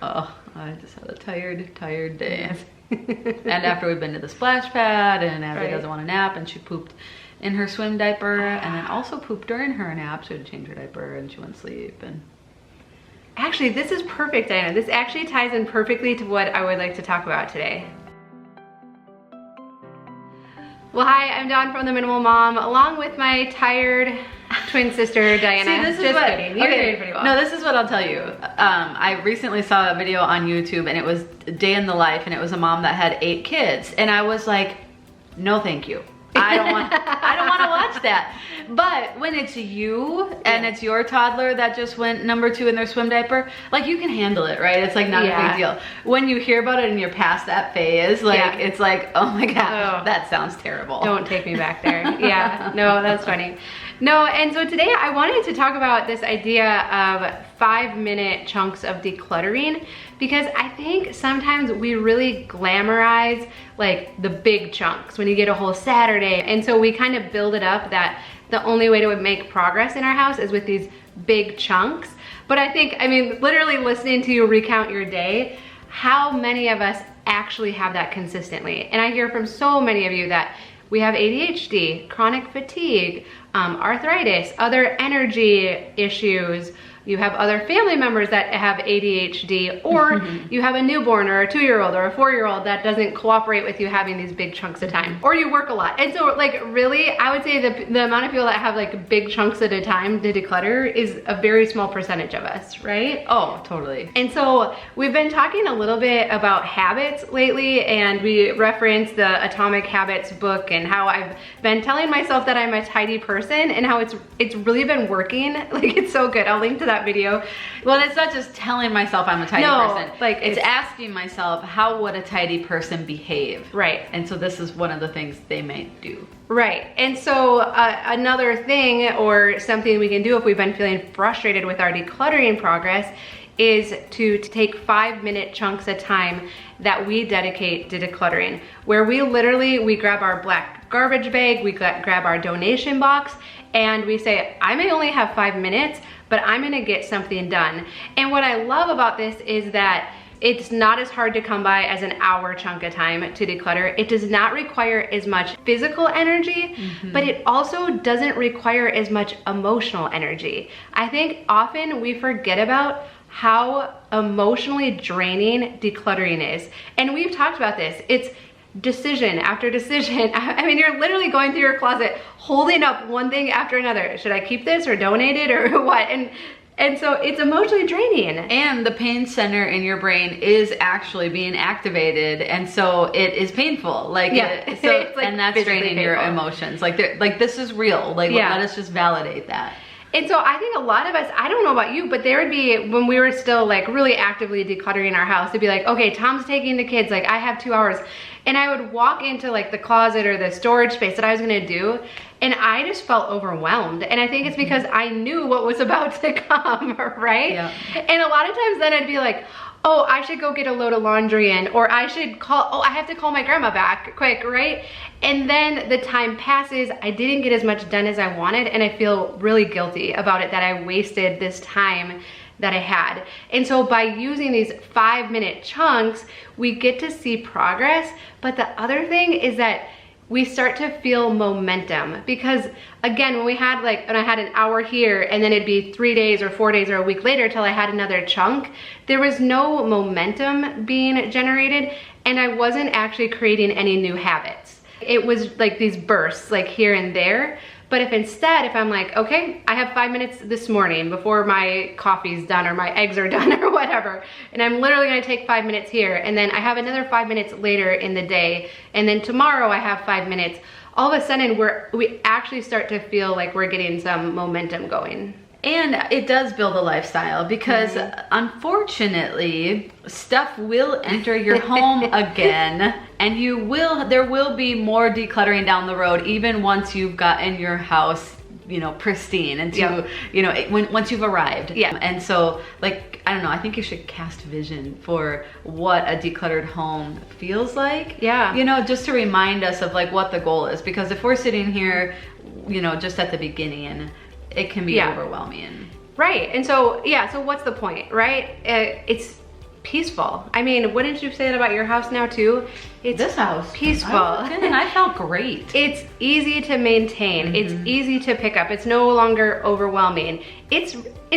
Oh, I just had a tired day. And after we've been to the splash pad, and Abby doesn't want a nap, and she pooped in her swim diaper, and then also pooped during her nap. She had to change her diaper, and she went to sleep. And actually, this is perfect, Diana. This actually ties in perfectly to what I would like to talk about today. Well, hi, I'm Dawn from The Minimal Mom, along with my tired twin sister, Diana. See, this is just what, kidding. You're doing pretty well. No, this is what I'll tell you. I recently saw a video on YouTube, and it was a day in the life, and it was a mom that had 8 kids, and I was like, no, thank you. I don't want to watch that. But when it's you and it's your toddler that just went number 2 in their swim diaper, like, you can handle it, right? It's like not a big deal. When you hear about it and you're past that phase, like it's like, oh my God, that sounds terrible. Don't take me back there. Yeah, no, that's funny. No, and so today I wanted to talk about this idea of 5-minute chunks of decluttering, because I think sometimes we really glamorize like the big chunks when you get a whole Saturday. And so we kind of build it up that the only way to make progress in our house is with these big chunks. But I think, I mean, literally listening to you recount your day, how many of us actually have that consistently? And I hear from so many of you that we have ADHD, chronic fatigue, arthritis, other energy issues. You have other family members that have ADHD, or you have a newborn or a 2-year-old or a 4-year-old that doesn't cooperate with you having these big chunks of time, or you work a lot. And so like really, I would say the amount of people that have like big chunks at a time to declutter is a very small percentage of us, right? Oh, totally. And so we've been talking a little bit about habits lately, and we referenced the Atomic Habits book and how I've been telling myself that I'm a tidy person and how it's really been working. Like, it's so good. I'll link to that video. Well, it's not just telling myself I'm a tidy person. Like, it's asking myself, how would a tidy person behave? Right. And so this is one of the things they might do. Right. And so another thing, or something we can do if we've been feeling frustrated with our decluttering progress, is to take 5-minute chunks of time that we dedicate to decluttering, where we grab our black garbage bag, we grab our donation box, and we say, I may only have 5 minutes, but I'm gonna get something done. And what I love about this is that it's not as hard to come by as an hour chunk of time to declutter. It does not require as much physical energy, but it also doesn't require as much emotional energy. I think often we forget about how emotionally draining decluttering is. And we've talked about this. It's decision after decision. I mean, you're literally going through your closet, holding up one thing after another. Should I keep this or donate it or what? And so it's emotionally draining. And the pain center in your brain is actually being activated, and so it is painful. Like, it's like, and that's draining your emotions. Like, this is real. Like, let us just validate that. And so I think a lot of us, I don't know about you, but there would be, when we were still like really actively decluttering our house, it'd be like, okay, Tom's taking the kids, like I have 2 hours. And I would walk into like the closet or the storage space that I was gonna do, and I just felt overwhelmed. And I think it's because I knew what was about to come, right? Yeah. And a lot of times then I'd be like, oh, I should go get a load of laundry in, or I should I have to call my grandma back quick, right? And then the time passes, I didn't get as much done as I wanted, and I feel really guilty about it, that I wasted this time that I had. And so by using these 5-minute chunks, we get to see progress. But the other thing is that we start to feel momentum, because again, when I had an hour here, and then it'd be 3 days or 4 days or a week later till I had another chunk, there was no momentum being generated, and I wasn't actually creating any new habits. It was like these bursts, like here and there. But if I'm like, okay, I have 5 minutes this morning before my coffee's done or my eggs are done or whatever, and I'm literally gonna take 5 minutes here, and then I have another 5 minutes later in the day, and then tomorrow I have 5 minutes, all of a sudden we actually start to feel like we're getting some momentum going. And it does build a lifestyle, because unfortunately, stuff will enter your home again, and there will be more decluttering down the road, even once you've gotten your house, pristine, and once you've arrived. Yeah. And so, like, I don't know, I think you should cast vision for what a decluttered home feels like. Yeah. Just to remind us of like what the goal is, because if we're sitting here, just at the beginning, it can be overwhelming. Right. And so, so what's the point, right? It's peaceful. I mean, wouldn't you say that about your house now too? It's this house peaceful. I walked in and I felt great. It's easy to maintain. It's easy to pick up. It's no longer overwhelming. It's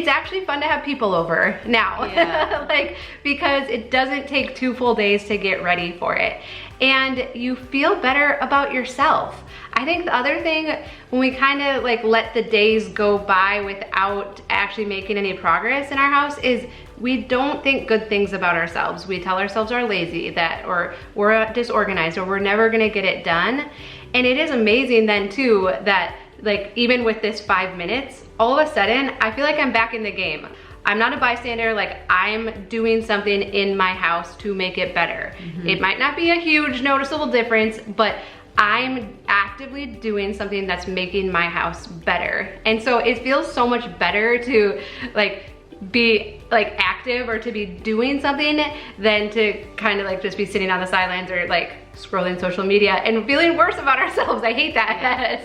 actually fun to have people over now. Yeah. Like, because it doesn't take 2 full days to get ready for it. And you feel better about yourself. I think the other thing, when we kind of like let the days go by without actually making any progress in our house, is we don't think good things about ourselves. We tell ourselves we're lazy, that, or we're disorganized, or we're never gonna get it done. And it is amazing then too, that like even with this 5 minutes, all of a sudden, I feel like I'm back in the game. I'm not a bystander, like I'm doing something in my house to make it better. It might not be a huge noticeable difference, but I'm actively doing something that's making my house better. And so it feels so much better to like be like active or to be doing something than to kind of like just be sitting on the sidelines or like scrolling social media and feeling worse about ourselves. I hate that.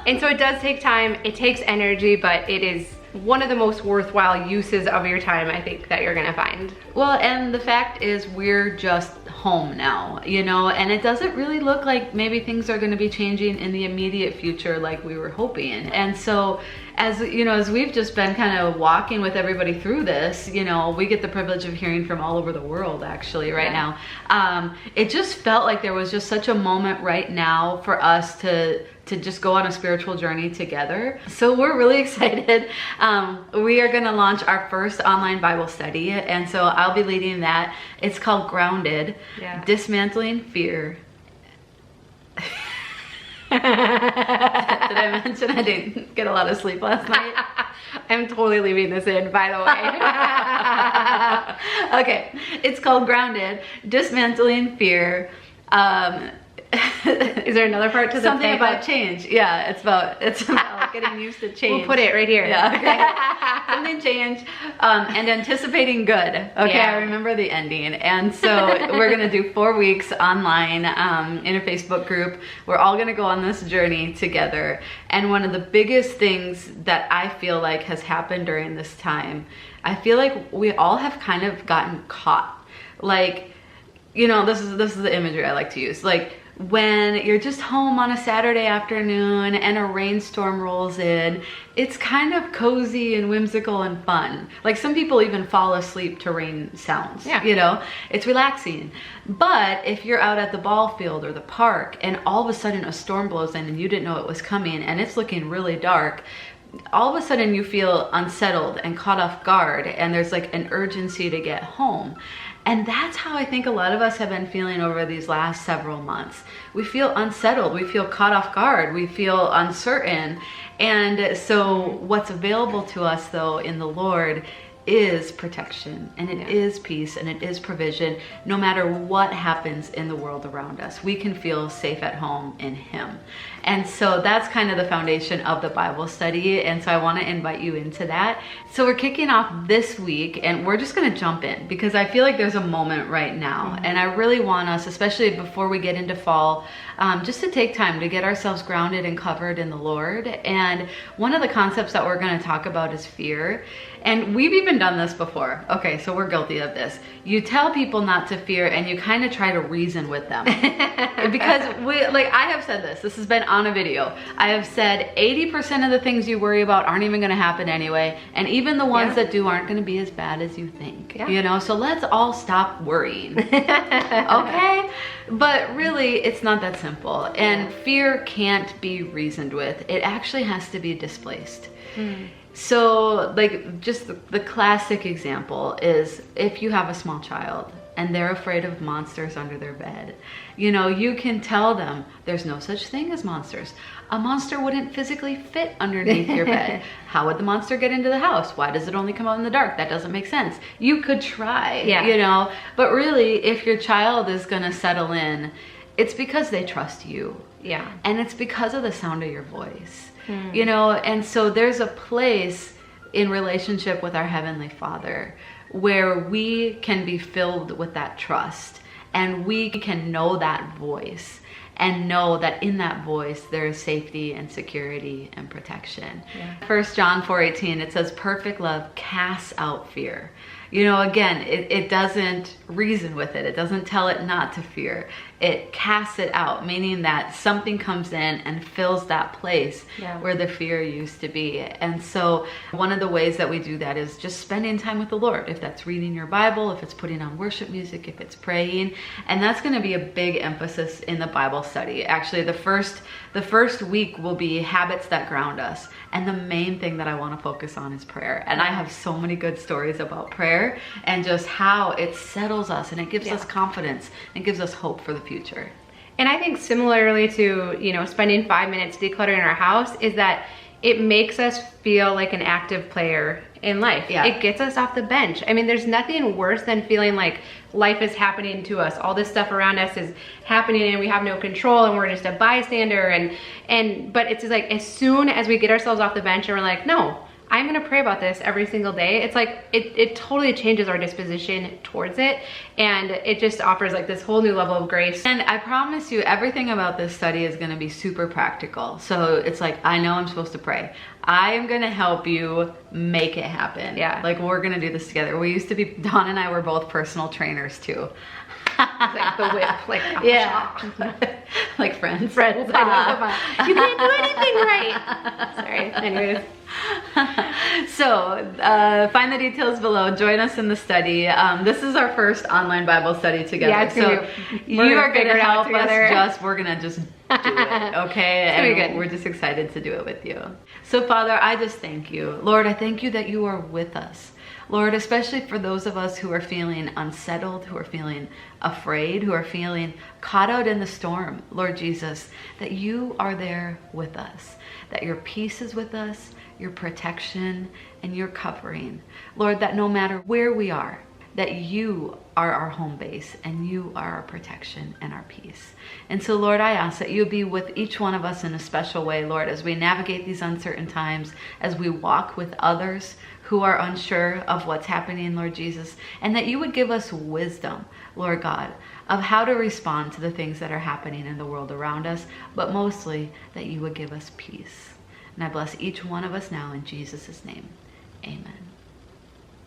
And so it does take time, it takes energy, but it is one of the most worthwhile uses of your time, I think, that you're gonna find. Well, and the fact is we're just home now, you know, and it doesn't really look like maybe things are gonna be changing in the immediate future like we were hoping. And so, as you know, as we've just been kind of walking with everybody through this, you know, we get the privilege of hearing from all over the world actually right now. It just felt like there was just such a moment right now for us to just go on a spiritual journey together. So we're really excited. We are gonna launch our first online Bible study, and so I'll be leading that. It's called Grounded, Dismantling Fear. Did I mention I didn't get a lot of sleep last night? I'm totally leaving this in, by the way. Okay, it's called Grounded, Dismantling Fear. Is there another part to the something about change? Yeah, it's about getting used to change. We'll put it right here. Yeah, okay. Something change and anticipating good. Okay, yeah. I remember the ending. And so we're gonna do 4 weeks online in a Facebook group. We're all gonna go on this journey together. And one of the biggest things that I feel like has happened during this time, I feel like we all have kind of gotten caught. Like, you know, this is the imagery I like to use. Like, when you're just home on a Saturday afternoon and a rainstorm rolls in, it's kind of cozy and whimsical and fun. Like, some people even fall asleep to rain sounds, you know? It's relaxing. But if you're out at the ball field or the park and all of a sudden a storm blows in and you didn't know it was coming and it's looking really dark, all of a sudden you feel unsettled and caught off guard, and there's like an urgency to get home. And that's how I think a lot of us have been feeling over these last several months. We feel unsettled, we feel caught off guard, we feel uncertain. And so what's available to us though in the Lord is protection, and it is peace, and it is provision. No matter what happens in the world around us, we can feel safe at home in Him. And so that's kind of the foundation of the Bible study, and so I want to invite you into that. So we're kicking off this week, and we're just going to jump in because I feel like there's a moment right now, and I really want us, especially before we get into fall, just to take time to get ourselves grounded and covered in the Lord. And one of the concepts that we're going to talk about is fear. And we've even done this before. Okay, so we're guilty of this. You tell people not to fear and you kind of try to reason with them. Because I have said this has been on a video. I have said 80% of the things you worry about aren't even gonna happen anyway. And even the ones that do aren't gonna be as bad as you think, you know? So let's all stop worrying, okay? But really, it's not that simple. And fear can't be reasoned with. It actually has to be displaced. So like, just the classic example is if you have a small child and they're afraid of monsters under their bed, you know, you can tell them there's no such thing as monsters. A monster wouldn't physically fit underneath your bed. How would the monster get into the house? Why does it only come out in the dark? That doesn't make sense. You could try, you know, but really if your child is gonna settle in, it's because they trust you. Yeah. And it's because of the sound of your voice. You know, and so there's a place in relationship with our Heavenly Father where we can be filled with that trust, and we can know that voice and know that in that voice there is safety and security and protection. 1 John 4:18, it says, perfect love casts out fear. You know, again, it doesn't reason with it. It doesn't tell it not to fear. It casts it out, meaning that something comes in and fills that place where the fear used to be. And so one of the ways that we do that is just spending time with the Lord. If that's reading your Bible, if it's putting on worship music, if it's praying. And that's going to be a big emphasis in the Bible study. Actually, the first week will be habits that ground us. And the main thing that I want to focus on is prayer. And I have so many good stories about prayer and just how it settles us and it gives us confidence and gives us hope for the future. And I think similarly to, you know, spending 5 minutes decluttering our house is that it makes us feel like an active player in life. Yeah. It gets us off the bench. I mean, there's nothing worse than feeling like life is happening to us. All this stuff around us is happening and we have no control and we're just a bystander. But it's just like, as soon as we get ourselves off the bench and we're like, no, I'm gonna pray about this every single day. It's like, it totally changes our disposition towards it. And it just offers like this whole new level of grace. And I promise you, everything about this study is gonna be super practical. So it's like, I know I'm supposed to pray. I am gonna help you make it happen. Yeah. Like, we're gonna do this together. We used to be, Dawn and I were both personal trainers too. It's like the whip, like like friends. Friends. You can't do anything right. Sorry. Anyways. So find the details below. Join us in the study. This is our first online Bible study together. Yeah, so you are going to help us. We're going to just do it, okay? It's gonna be good. We're just excited to do it with you. So Father, I just thank you. Lord, I thank you that you are with us. Lord, especially for those of us who are feeling unsettled, who are feeling afraid, who are feeling caught out in the storm, Lord Jesus, that you are there with us, that your peace is with us, your protection and your covering. Lord, that no matter where we are, that you are our home base and you are our protection and our peace. And so, Lord, I ask that you be with each one of us in a special way, Lord, as we navigate these uncertain times, as we walk with others who are unsure of what's happening, Lord Jesus, and that you would give us wisdom, Lord God, of how to respond to the things that are happening in the world around us, but mostly that you would give us peace. And I bless each one of us now in Jesus' name. Amen.